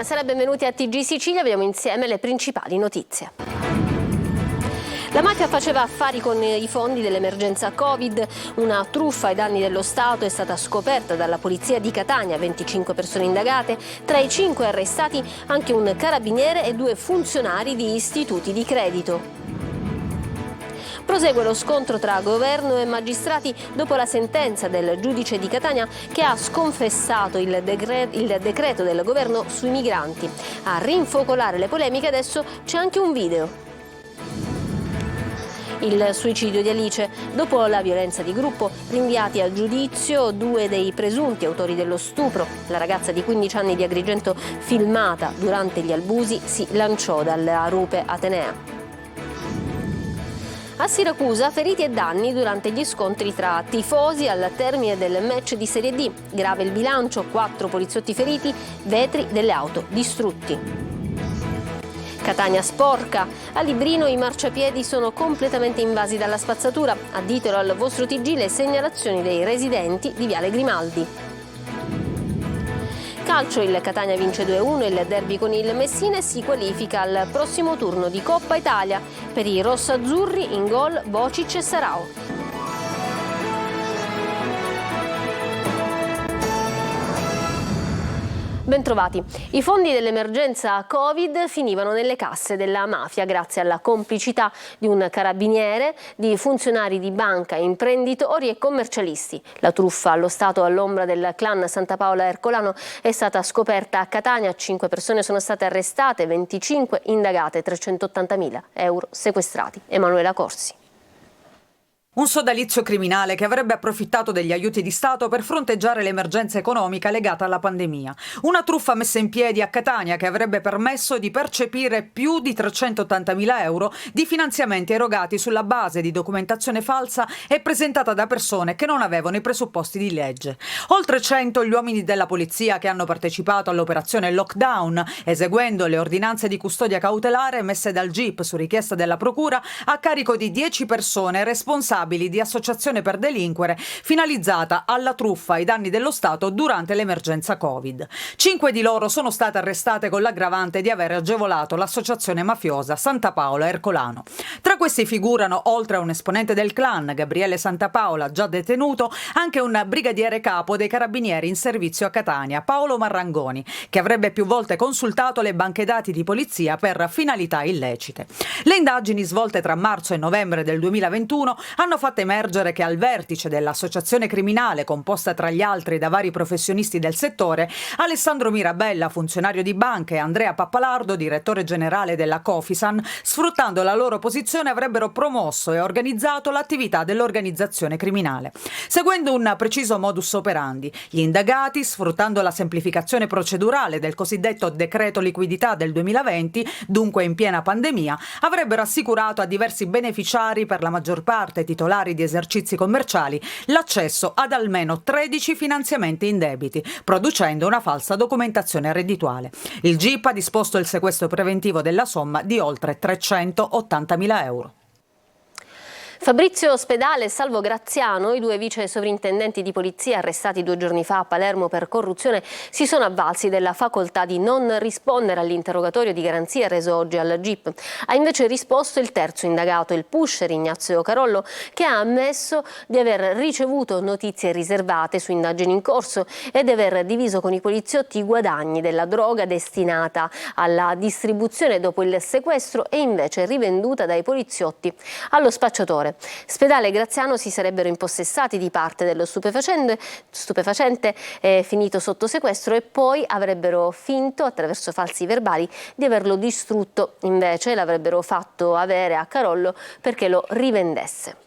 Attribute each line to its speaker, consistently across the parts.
Speaker 1: buonasera, benvenuti a TG Sicilia, vediamo insieme le principali notizie. La mafia faceva affari con i fondi dell'emergenza Covid, una truffa ai danni dello Stato è stata scoperta dalla polizia di Catania, 25 persone indagate, tra i 5 arrestati anche un carabiniere e 2 funzionari di istituti di credito. Prosegue lo scontro tra governo e magistrati dopo la sentenza del giudice di Catania che ha sconfessato il decreto del governo sui migranti. A rinfocolare le polemiche adesso c'è anche un video. Il suicidio di Alice. Dopo la violenza di gruppo, rinviati a giudizio 2 dei presunti autori dello stupro. La ragazza di 15 anni di Agrigento, filmata durante gli abusi, si lanciò dalla rupe Atenea. A Siracusa, feriti e danni durante gli scontri tra tifosi al termine del match di Serie D. Grave il bilancio, 4 poliziotti feriti, vetri delle auto distrutti. Catania sporca. A Librino i marciapiedi sono completamente invasi dalla spazzatura. Additelo al vostro TG le segnalazioni dei residenti di Viale Grimaldi. Calcio, il Catania vince 2-1 il derby con il Messina e si qualifica al prossimo turno di Coppa Italia. Per i rossazzurri in gol Bocic e Sarao. Bentrovati. I fondi dell'emergenza Covid finivano nelle casse della mafia grazie alla complicità di un carabiniere, di funzionari di banca, imprenditori e commercialisti. La truffa allo Stato all'ombra del clan Santa Paola Ercolano è stata scoperta a Catania, 5 persone sono state arrestate, 25 indagate, 380.000 euro sequestrati. Emanuela Corsi.
Speaker 2: Un sodalizio criminale che avrebbe approfittato degli aiuti di Stato per fronteggiare l'emergenza economica legata alla pandemia. Una truffa messa in piedi a Catania che avrebbe permesso di percepire più di 380.000 euro di finanziamenti erogati sulla base di documentazione falsa e presentata da persone che non avevano i presupposti di legge. Oltre 100 gli uomini della polizia che hanno partecipato all'operazione lockdown, eseguendo le ordinanze di custodia cautelare messe dal GIP su richiesta della procura a carico di 10 persone responsabili di associazione per delinquere finalizzata alla truffa ai danni dello Stato durante l'emergenza Covid. 5 di loro sono state arrestate con l'aggravante di aver agevolato l'associazione mafiosa Santa Paola Ercolano. Tra questi figurano, oltre a un esponente del clan, Gabriele Santa Paola, già detenuto, anche un brigadiere capo dei carabinieri in servizio a Catania, Paolo Marrangoni, che avrebbe più volte consultato le banche dati di polizia per finalità illecite. Le indagini svolte tra marzo e novembre del 2021 hanno fatto emergere che al vertice dell'associazione criminale, composta tra gli altri da vari professionisti del settore, Alessandro Mirabella, funzionario di banca, e Andrea Pappalardo, direttore generale della Cofisan, sfruttando la loro posizione avrebbero promosso e organizzato l'attività dell'organizzazione criminale. Seguendo un preciso modus operandi, gli indagati, sfruttando la semplificazione procedurale del cosiddetto decreto liquidità del 2020, dunque in piena pandemia, avrebbero assicurato a diversi beneficiari, per la maggior parte titolari di esercizi commerciali, l'accesso ad almeno 13 finanziamenti indebiti, producendo una falsa documentazione reddituale. Il GIP ha disposto il sequestro preventivo della somma di oltre 380.000 euro.
Speaker 1: Fabrizio Spedale e Salvo Graziano, i 2 vice sovrintendenti di polizia arrestati 2 giorni fa a Palermo per corruzione, si sono avvalsi della facoltà di non rispondere all'interrogatorio di garanzia reso oggi al GIP. Ha invece risposto il terzo indagato, il pusher Ignazio Carollo, che ha ammesso di aver ricevuto notizie riservate su indagini in corso e di aver diviso con i poliziotti i guadagni della droga destinata alla distribuzione dopo il sequestro e invece rivenduta dai poliziotti allo spacciatore. Spedale e Graziano si sarebbero impossessati di parte dello stupefacente finito sotto sequestro e poi avrebbero finto, attraverso falsi verbali, di averlo distrutto. Invece l'avrebbero fatto avere a Carollo perché lo rivendesse.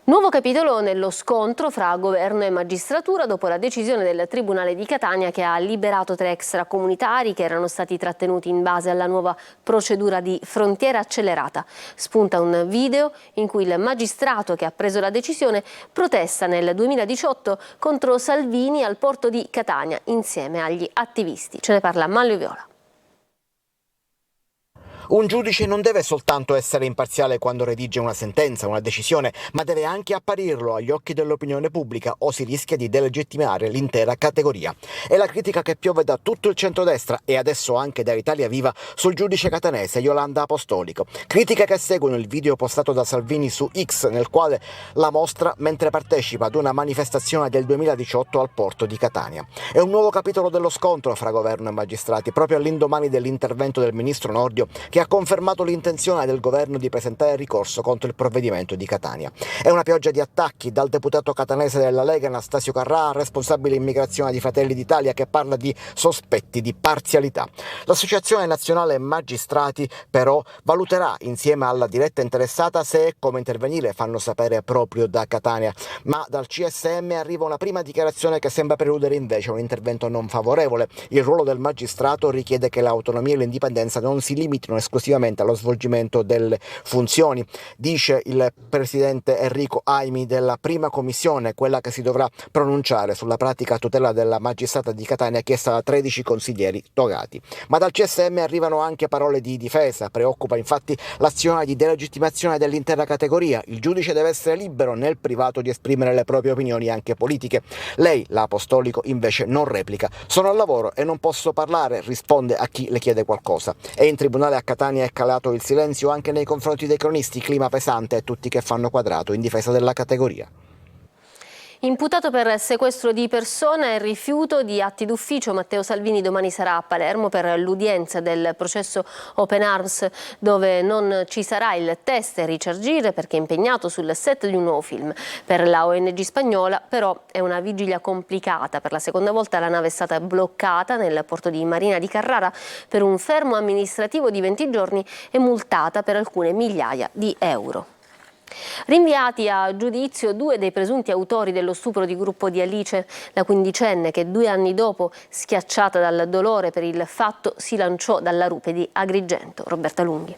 Speaker 1: Nuovo capitolo nello scontro fra governo e magistratura dopo la decisione del Tribunale di Catania che ha liberato 3 extracomunitari che erano stati trattenuti in base alla nuova procedura di frontiera accelerata. Spunta un video in cui il magistrato che ha preso la decisione protesta nel 2018 contro Salvini al porto di Catania insieme agli attivisti. Ce ne parla Manlio Viola.
Speaker 3: Un giudice non deve soltanto essere imparziale quando redige una sentenza, una decisione, ma deve anche apparirlo agli occhi dell'opinione pubblica o si rischia di delegittimare l'intera categoria. È la critica che piove da tutto il centrodestra e adesso anche da Italia Viva sul giudice catanese Iolanda Apostolico. Critiche che seguono il video postato da Salvini su X, nel quale la mostra mentre partecipa ad una manifestazione del 2018 al porto di Catania. È un nuovo capitolo dello scontro fra governo e magistrati, proprio all'indomani dell'intervento del ministro Nordio, che ha confermato l'intenzione del governo di presentare ricorso contro il provvedimento di Catania. È una pioggia di attacchi dal deputato catanese della Lega Anastasio Carrà, responsabile immigrazione di Fratelli d'Italia, che parla di sospetti di parzialità. L'Associazione Nazionale Magistrati però valuterà insieme alla diretta interessata se e come intervenire, fanno sapere proprio da Catania, ma dal CSM arriva una prima dichiarazione che sembra preludere invece un intervento non favorevole. Il ruolo del magistrato richiede che l'autonomia e l'indipendenza non si limitino esclusivamente allo svolgimento delle funzioni, dice il presidente Enrico Aimi della prima commissione, quella che si dovrà pronunciare sulla pratica a tutela della magistrata di Catania chiesta da 13 consiglieri togati. Ma dal CSM arrivano anche parole di difesa. Preoccupa infatti l'azione di delegittimazione dell'intera categoria. Il giudice deve essere libero nel privato di esprimere le proprie opinioni anche politiche. Lei, la Apostolico, invece non replica. Sono al lavoro e non posso parlare, risponde a chi le chiede qualcosa. E in tribunale a Catania è calato il silenzio anche nei confronti dei cronisti, clima pesante e tutti che fanno quadrato in difesa della categoria.
Speaker 1: Imputato per sequestro di persona e rifiuto di atti d'ufficio, Matteo Salvini domani sarà a Palermo per l'udienza del processo Open Arms, dove non ci sarà il test Richard Gere perché è impegnato sul set di un nuovo film. Per la ONG spagnola però è una vigilia complicata. Per la seconda volta la nave è stata bloccata nel porto di Marina di Carrara per un fermo amministrativo di 20 giorni e multata per alcune migliaia di euro. Rinviati a giudizio 2 dei presunti autori dello stupro di gruppo di Alice, la quindicenne che 2 anni dopo, schiacciata dal dolore per il fatto, si lanciò dalla rupe di Agrigento. Roberta Lunghi.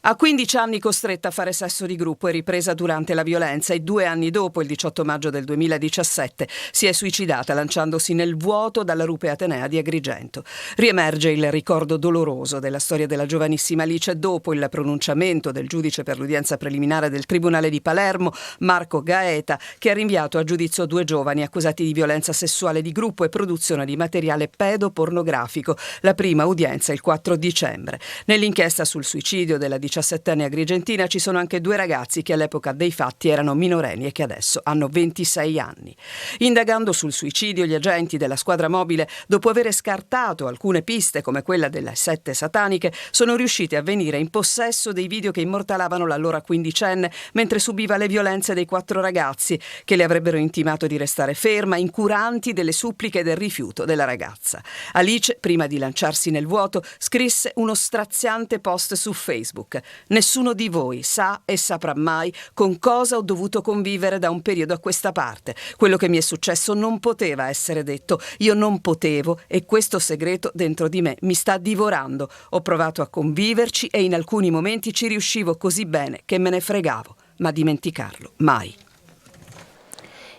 Speaker 4: A 15 anni costretta a fare sesso di gruppo e ripresa durante la violenza e 2 anni dopo, il 18 maggio del 2017, si è suicidata lanciandosi nel vuoto dalla rupe Atenea di Agrigento. Riemerge il ricordo doloroso della storia della giovanissima Alice dopo il pronunciamento del giudice per l'udienza preliminare del Tribunale di Palermo, Marco Gaeta, che ha rinviato a giudizio 2 giovani accusati di violenza sessuale di gruppo e produzione di materiale pedopornografico. La prima udienza il 4 dicembre. Nell'inchiesta sul suicidio della 17enne agrigentina ci sono anche 2 ragazzi che all'epoca dei fatti erano minorenni e che adesso hanno 26 anni. Indagando sul suicidio, gli agenti della squadra mobile, dopo aver scartato alcune piste come quella delle 7 sataniche, sono riusciti a venire in possesso dei video che immortalavano l'allora quindicenne mentre subiva le violenze dei 4 ragazzi che le avrebbero intimato di restare ferma, incuranti delle suppliche e del rifiuto della ragazza. Alice, prima di lanciarsi nel vuoto, scrisse uno straziante post su Facebook. Nessuno di voi sa e saprà mai con cosa ho dovuto convivere da un periodo a questa parte. Quello che mi è successo non poteva essere detto. Io non potevo e questo segreto dentro di me mi sta divorando. Ho provato a conviverci e in alcuni momenti ci riuscivo così bene che me ne fregavo, ma dimenticarlo mai.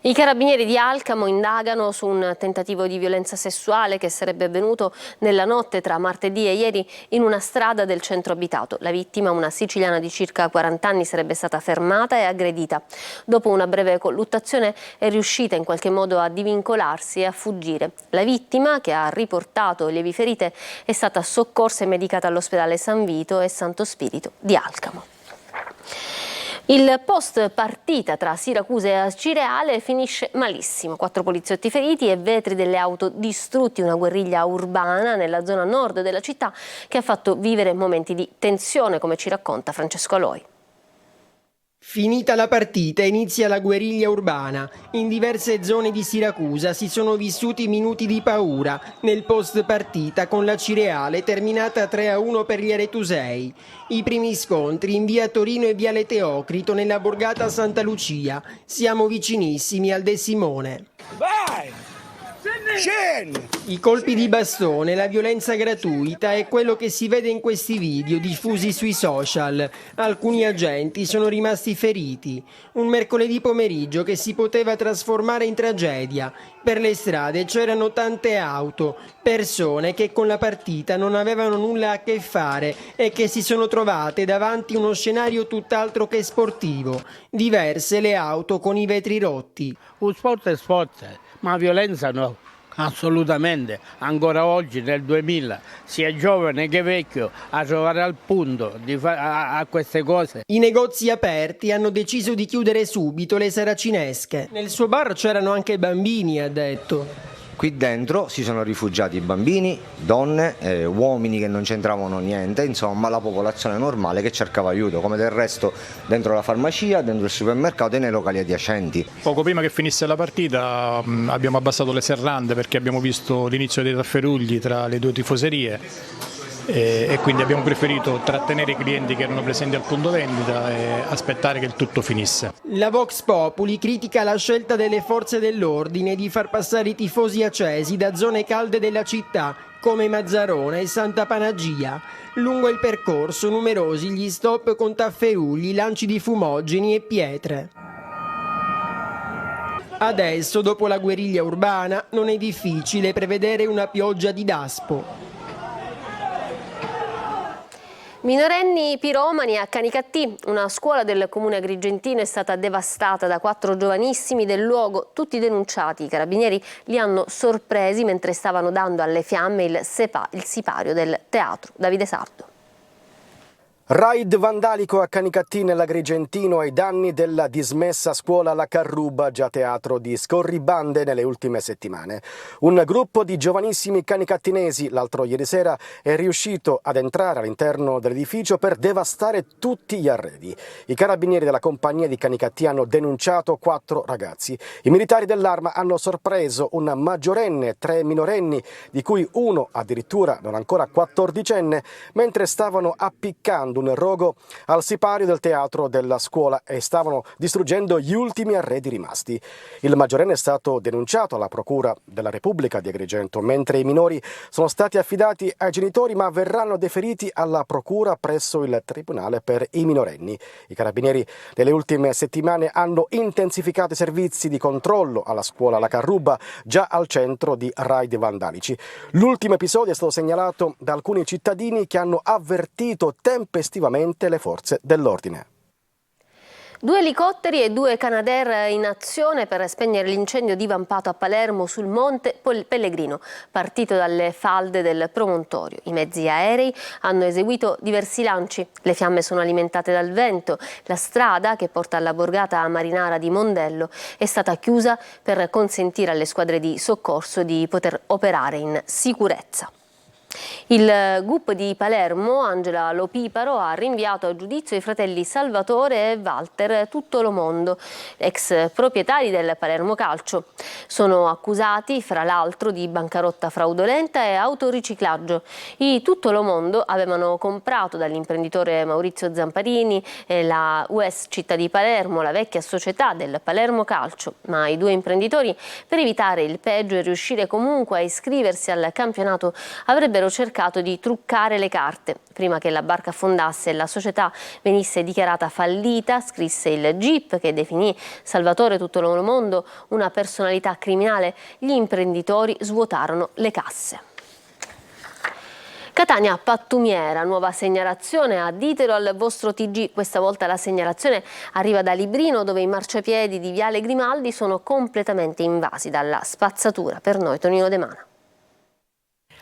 Speaker 1: I carabinieri di Alcamo indagano su un tentativo di violenza sessuale che sarebbe avvenuto nella notte tra martedì e ieri in una strada del centro abitato. La vittima, una siciliana di circa 40 anni, sarebbe stata fermata e aggredita. Dopo una breve colluttazione è riuscita in qualche modo a divincolarsi e a fuggire. La vittima, che ha riportato lievi ferite, è stata soccorsa e medicata all'ospedale San Vito e Santo Spirito di Alcamo. Il post partita tra Siracusa e Acireale finisce malissimo. 4 poliziotti feriti e vetri delle auto distrutti, una guerriglia urbana nella zona nord della città che ha fatto vivere momenti di tensione, come ci racconta Francesco Aloi.
Speaker 5: Finita la partita inizia la guerriglia urbana. In diverse zone di Siracusa si sono vissuti minuti di paura nel post partita con la Cireale terminata 3-1 per gli aretusei. I primi scontri in via Torino e viale Teocrito nella borgata Santa Lucia. Siamo vicinissimi al De Simone.
Speaker 6: Vai!
Speaker 5: I colpi di bastone, la violenza gratuita è quello che si vede in questi video diffusi sui social. Alcuni agenti sono rimasti feriti. Un mercoledì pomeriggio che si poteva trasformare in tragedia. Per le strade c'erano tante auto, persone che con la partita non avevano nulla a che fare e che si sono trovate davanti a uno scenario tutt'altro che sportivo. Diverse le auto con i vetri rotti.
Speaker 6: Un sport è sport, ma violenza no. Assolutamente, ancora oggi nel 2000, sia giovane che vecchio, a trovare al punto di a queste cose.
Speaker 5: I negozi aperti hanno deciso di chiudere subito le saracinesche. Nel suo bar c'erano anche bambini, ha detto.
Speaker 7: Qui dentro si sono rifugiati bambini, donne, uomini che non c'entravano niente, insomma la popolazione normale che cercava aiuto, come del resto dentro la farmacia, dentro il supermercato e nei locali adiacenti.
Speaker 8: Poco prima che finisse la partita abbiamo abbassato le serrande perché abbiamo visto l'inizio dei tafferugli tra le due tifoserie e quindi abbiamo preferito trattenere i clienti che erano presenti al punto vendita e aspettare che il tutto finisse.
Speaker 5: La Vox Populi critica la scelta delle forze dell'ordine di far passare i tifosi accesi da zone calde della città come Mazzarona e Santa Panagia. Lungo il percorso numerosi gli stop con tafferugli, lanci di fumogeni e pietre. Adesso, dopo la guerriglia urbana, non è difficile prevedere una pioggia di daspo.
Speaker 1: Minorenni piromani a Canicattì, una scuola del comune agrigentino è stata devastata da 4 giovanissimi del luogo, tutti denunciati. I carabinieri li hanno sorpresi mentre stavano dando alle fiamme il sipario del teatro. Davide Sardo.
Speaker 9: Raid vandalico a Canicattì nell'Agrigentino ai danni della dismessa scuola La Carruba, già teatro di scorribande nelle ultime settimane. Un gruppo di giovanissimi canicattinesi l'altro ieri sera è riuscito ad entrare all'interno dell'edificio per devastare tutti gli arredi. I carabinieri della compagnia di Canicattì hanno denunciato 4 ragazzi. I militari dell'Arma hanno sorpreso un maggiorenne e 3 minorenni, di cui uno addirittura non ancora 14enne, mentre stavano appiccando un rogo al sipario del teatro della scuola e stavano distruggendo gli ultimi arredi rimasti. Il maggiorenne è stato denunciato alla Procura della Repubblica di Agrigento, mentre i minori sono stati affidati ai genitori ma verranno deferiti alla Procura presso il Tribunale per i minorenni. I carabinieri nelle ultime settimane hanno intensificato i servizi di controllo alla scuola La Carruba, già al centro di raid vandalici. L'ultimo episodio è stato segnalato da alcuni cittadini che hanno avvertito tempestivamente le forze dell'ordine.
Speaker 1: 2 elicotteri e 2 Canadair in azione per spegnere l'incendio divampato a Palermo sul Monte Pellegrino, partito dalle falde del promontorio. I mezzi aerei hanno eseguito diversi lanci. Le fiamme sono alimentate dal vento. La strada che porta alla borgata marinara di Mondello è stata chiusa per consentire alle squadre di soccorso di poter operare in sicurezza. Il GUP di Palermo, Angela Lopiparo, ha rinviato a giudizio i fratelli Salvatore e Walter Tuttolomondo, ex proprietari del Palermo Calcio. Sono accusati, fra l'altro, di bancarotta fraudolenta e autoriciclaggio. I Tuttolomondo avevano comprato dall'imprenditore Maurizio Zamparini la US Città di Palermo, la vecchia società del Palermo Calcio, ma i 2 imprenditori, per evitare il peggio e riuscire comunque a iscriversi al campionato, avrebbero cercato di truccare le carte. Prima che la barca affondasse e la società venisse dichiarata fallita, scrisse il GIP che definì Salvatore Tuttolomondo una personalità criminale, gli imprenditori svuotarono le casse. Catania pattumiera, nuova segnalazione, additelo al vostro TG. Questa volta la segnalazione arriva da Librino, dove i marciapiedi di Viale Grimaldi sono completamente invasi dalla spazzatura. Per noi Tonino De Mana.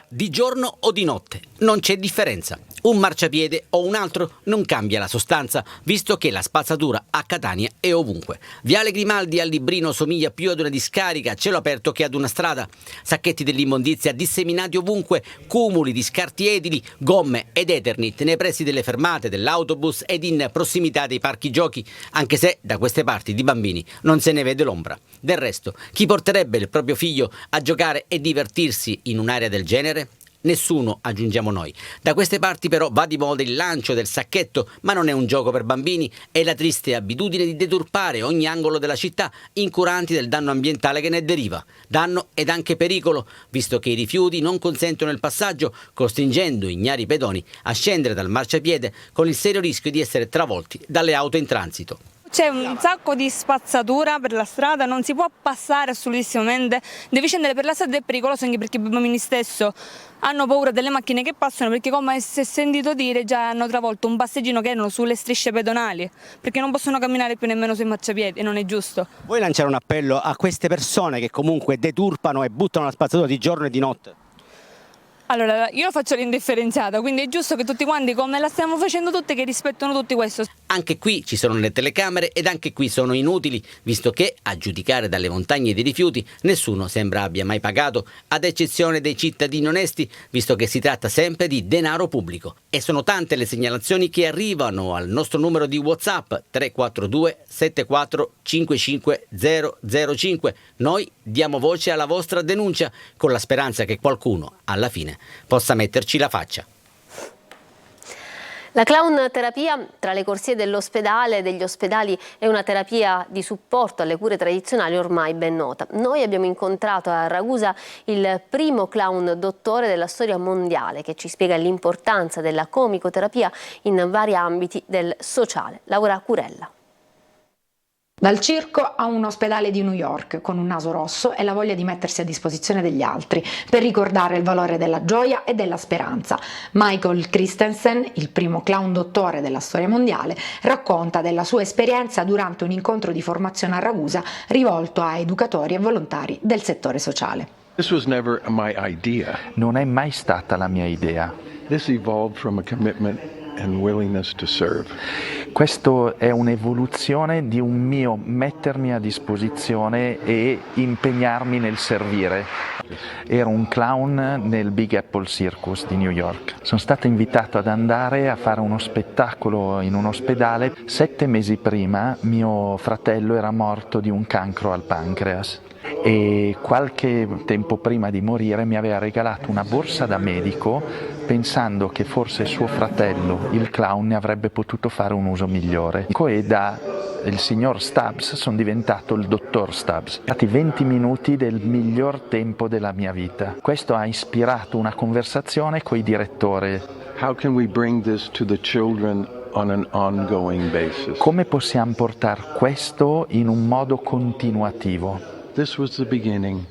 Speaker 10: Di giorno o di notte, non c'è differenza. Un marciapiede o un altro non cambia la sostanza, visto che la spazzatura a Catania è ovunque. Viale Grimaldi al Librino somiglia più ad una discarica a cielo aperto che ad una strada. Sacchetti dell'immondizia disseminati ovunque, cumuli di scarti edili, gomme ed eternit nei pressi delle fermate dell'autobus ed in prossimità dei parchi giochi, anche se da queste parti di bambini non se ne vede l'ombra. Del resto, chi porterebbe il proprio figlio a giocare e divertirsi in un'area del genere? Nessuno, aggiungiamo noi. Da queste parti però va di moda il lancio del sacchetto, ma non è un gioco per bambini, è la triste abitudine di deturpare ogni angolo della città, incuranti del danno ambientale che ne deriva. Danno ed anche pericolo, visto che i rifiuti non consentono il passaggio, costringendo ignari pedoni a scendere dal marciapiede con il serio rischio di essere travolti dalle auto in transito.
Speaker 11: C'è un sacco di spazzatura per la strada, non si può passare assolutamente, devi scendere per la strada, è pericoloso anche perché i bambini stesso hanno paura delle macchine che passano, perché come si è sentito dire già hanno travolto un passeggino che erano sulle strisce pedonali, perché non possono camminare più nemmeno sui marciapiedi e non è giusto.
Speaker 10: Vuoi lanciare un appello a queste persone che comunque deturpano e buttano la spazzatura di giorno e di notte?
Speaker 11: Allora, io faccio l'indifferenziata, quindi è giusto che tutti quanti, come la stiamo facendo tutti, che rispettano tutti questo.
Speaker 10: Anche qui ci sono le telecamere ed anche qui sono inutili, visto che, a giudicare dalle montagne di rifiuti, nessuno sembra abbia mai pagato, ad eccezione dei cittadini onesti, visto che si tratta sempre di denaro pubblico. E sono tante le segnalazioni che arrivano al nostro numero di WhatsApp 342 74 55 005. Noi diamo voce alla vostra denuncia con la speranza che qualcuno, alla fine, possa metterci la faccia.
Speaker 1: La clown terapia tra le corsie dell'ospedale e degli ospedali è una terapia di supporto alle cure tradizionali ormai ben nota. Noi abbiamo incontrato a Ragusa il primo clown dottore della storia mondiale che ci spiega l'importanza della comicoterapia in vari ambiti del sociale. Laura Curella.
Speaker 12: Dal circo a un ospedale di New York, con un naso rosso e la voglia di mettersi a disposizione degli altri, per ricordare il valore della gioia e della speranza. Michael Christensen, il primo clown dottore della storia mondiale, racconta della sua esperienza durante un incontro di formazione a Ragusa rivolto a educatori e volontari del settore sociale.
Speaker 13: This was never my idea.
Speaker 14: Non è mai stata la mia idea.
Speaker 13: This evolved from a commitment and willingness to serve.
Speaker 14: Questo è un'evoluzione di un mio mettermi a disposizione e impegnarmi nel servire. Ero un clown nel Big Apple Circus di New York. Sono stato invitato ad andare a fare uno spettacolo in un ospedale. 7 mesi prima mio fratello era morto di un cancro al pancreas e qualche tempo prima di morire mi aveva regalato una borsa da medico pensando che forse suo fratello, il clown, ne avrebbe potuto fare un uso migliore. E da il signor Stubbs sono diventato il dottor Stubbs. Sono stati 20 minuti del miglior tempo della mia vita. Questo ha ispirato una conversazione con i direttori.
Speaker 13: How can we bring this to the children on an ongoing basis?
Speaker 14: Come possiamo portare questo in un modo continuativo?
Speaker 13: This was the beginning.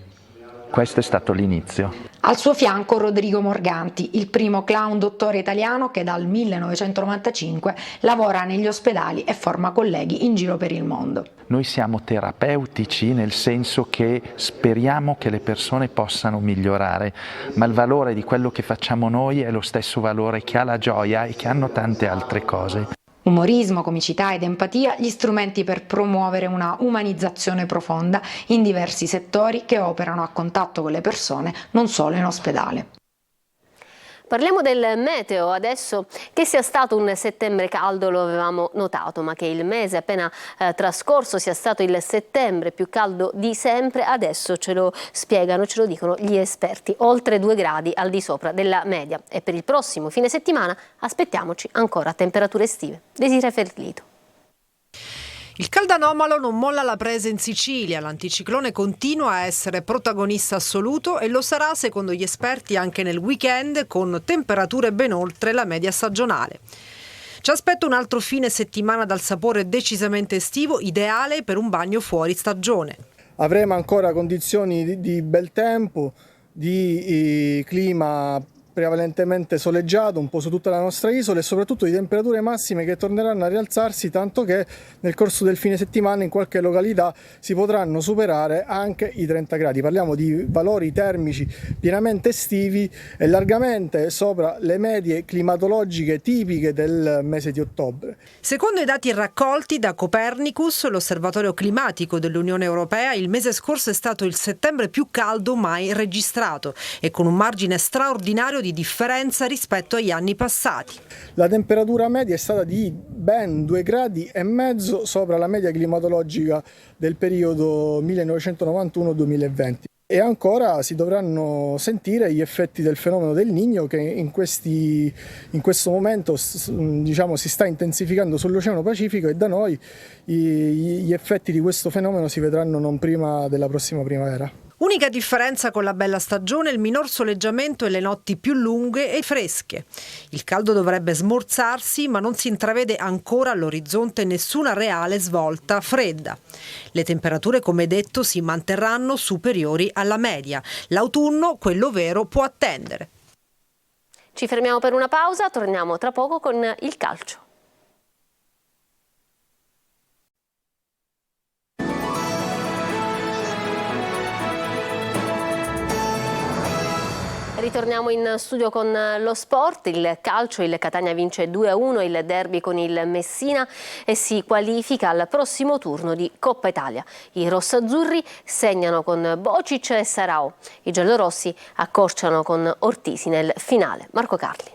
Speaker 14: Questo è stato l'inizio.
Speaker 12: Al suo fianco Rodrigo Morganti, il primo clown dottore italiano che dal 1995 lavora negli ospedali e forma colleghi in giro per il mondo.
Speaker 14: Noi siamo terapeutici nel senso che speriamo che le persone possano migliorare, ma il valore di quello che facciamo noi è lo stesso valore che ha la gioia e che hanno tante altre cose.
Speaker 12: Umorismo, comicità ed empatia, gli strumenti per promuovere una umanizzazione profonda in diversi settori che operano a contatto con le persone, non solo in ospedale.
Speaker 1: Parliamo del meteo adesso. Che sia stato un settembre caldo lo avevamo notato, ma che il mese appena trascorso sia stato il settembre più caldo di sempre, adesso ce lo spiegano, ce lo dicono gli esperti. Oltre 2 gradi al di sopra della media. E per il prossimo fine settimana aspettiamoci ancora temperature estive. Desiree Ferlito.
Speaker 15: Il caldo anomalo non molla la presa in Sicilia, l'anticiclone continua a essere protagonista assoluto e lo sarà secondo gli esperti anche nel weekend con temperature ben oltre la media stagionale. Ci aspetta un altro fine settimana dal sapore decisamente estivo, ideale per un bagno fuori stagione.
Speaker 16: Avremo ancora condizioni di bel tempo, di clima prevalentemente soleggiato un po' su tutta la nostra isola e soprattutto di temperature massime che torneranno a rialzarsi, tanto che nel corso del fine settimana in qualche località si potranno superare anche i 30 gradi. Parliamo di valori termici pienamente estivi e largamente sopra le medie climatologiche tipiche del mese di ottobre.
Speaker 15: Secondo i dati raccolti da Copernicus, l'osservatorio climatico dell'Unione Europea, il mese scorso è stato il settembre più caldo mai registrato e con un margine straordinario di differenza rispetto agli anni passati.
Speaker 16: La temperatura media è stata di ben 2,5 gradi sopra la media climatologica del periodo 1991-2020. E ancora si dovranno sentire gli effetti del fenomeno del Niño che in questo momento si sta intensificando sull'Oceano Pacifico e da noi gli effetti di questo fenomeno si vedranno non prima della prossima primavera.
Speaker 15: Unica differenza con la bella stagione, il minor soleggiamento e le notti più lunghe e fresche. Il caldo dovrebbe smorzarsi, ma non si intravede ancora all'orizzonte nessuna reale svolta fredda. Le temperature, come detto, si manterranno superiori alla media. L'autunno, quello vero, può attendere.
Speaker 1: Ci fermiamo per una pausa, torniamo tra poco con il calcio. Ritorniamo in studio con lo sport, il calcio, il Catania vince 2-1 il derby con il Messina e si qualifica al prossimo turno di Coppa Italia. I rossazzurri segnano con Bocic e Sarao, i giallorossi accorciano con Ortisi nel finale. Marco Carli.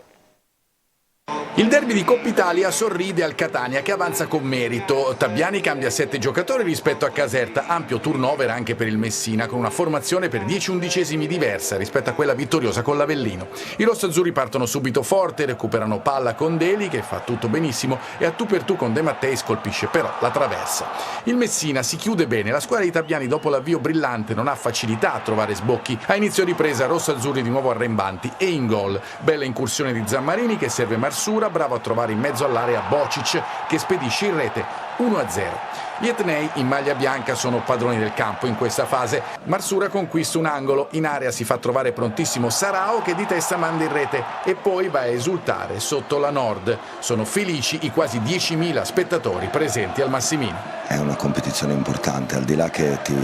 Speaker 17: Il derby di Coppa Italia sorride al Catania che avanza con merito. Tabiani cambia 7 giocatori rispetto a Caserta, ampio turnover anche per il Messina con una formazione per 10 undicesimi diversa rispetto a quella vittoriosa con l'Avellino. I rossazzurri partono subito forte, recuperano palla con Deli che fa tutto benissimo e a tu per tu con De Matteis colpisce però la traversa. Il Messina si chiude bene, la squadra di Tabiani dopo l'avvio brillante non ha facilità a trovare sbocchi, a inizio ripresa rossazzurri di nuovo arrembanti e in gol. Bella incursione di Zammarini che serve Marsura, bravo a trovare in mezzo all'area Bocic che spedisce in rete 1-0. Gli etnei in maglia bianca sono padroni del campo in questa fase. Marsura conquista un angolo, in area si fa trovare prontissimo Sarao che di testa manda in rete e poi va a esultare sotto la Nord. Sono felici i quasi 10.000 spettatori presenti al Massimino.
Speaker 18: È una competizione importante, al di là che ti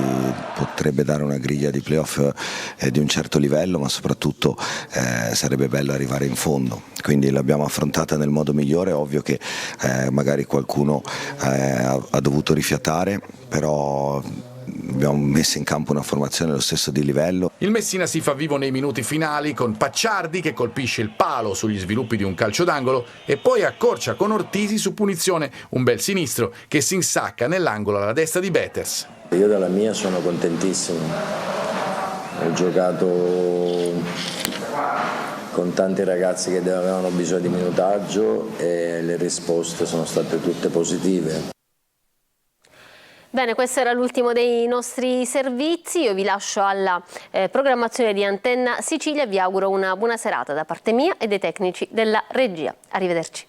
Speaker 18: potrebbe dare una griglia di playoff di un certo livello, ma soprattutto sarebbe bello arrivare in fondo. Quindi l'abbiamo affrontata nel modo migliore, è ovvio che magari qualcuno ha dovuto rifiatare, però abbiamo messo in campo una formazione allo stesso di livello.
Speaker 17: Il Messina si fa vivo nei minuti finali con Pacciardi che colpisce il palo sugli sviluppi di un calcio d'angolo e poi accorcia con Ortisi su punizione un bel sinistro che si insacca nell'angolo alla destra di Beters.
Speaker 19: Io dalla mia sono contentissimo, ho giocato con tanti ragazzi che avevano bisogno di minutaggio e le risposte sono state tutte positive.
Speaker 1: Bene, questo era l'ultimo dei nostri servizi, io vi lascio alla programmazione di Antenna Sicilia, vi auguro una buona serata da parte mia e dei tecnici della regia. Arrivederci.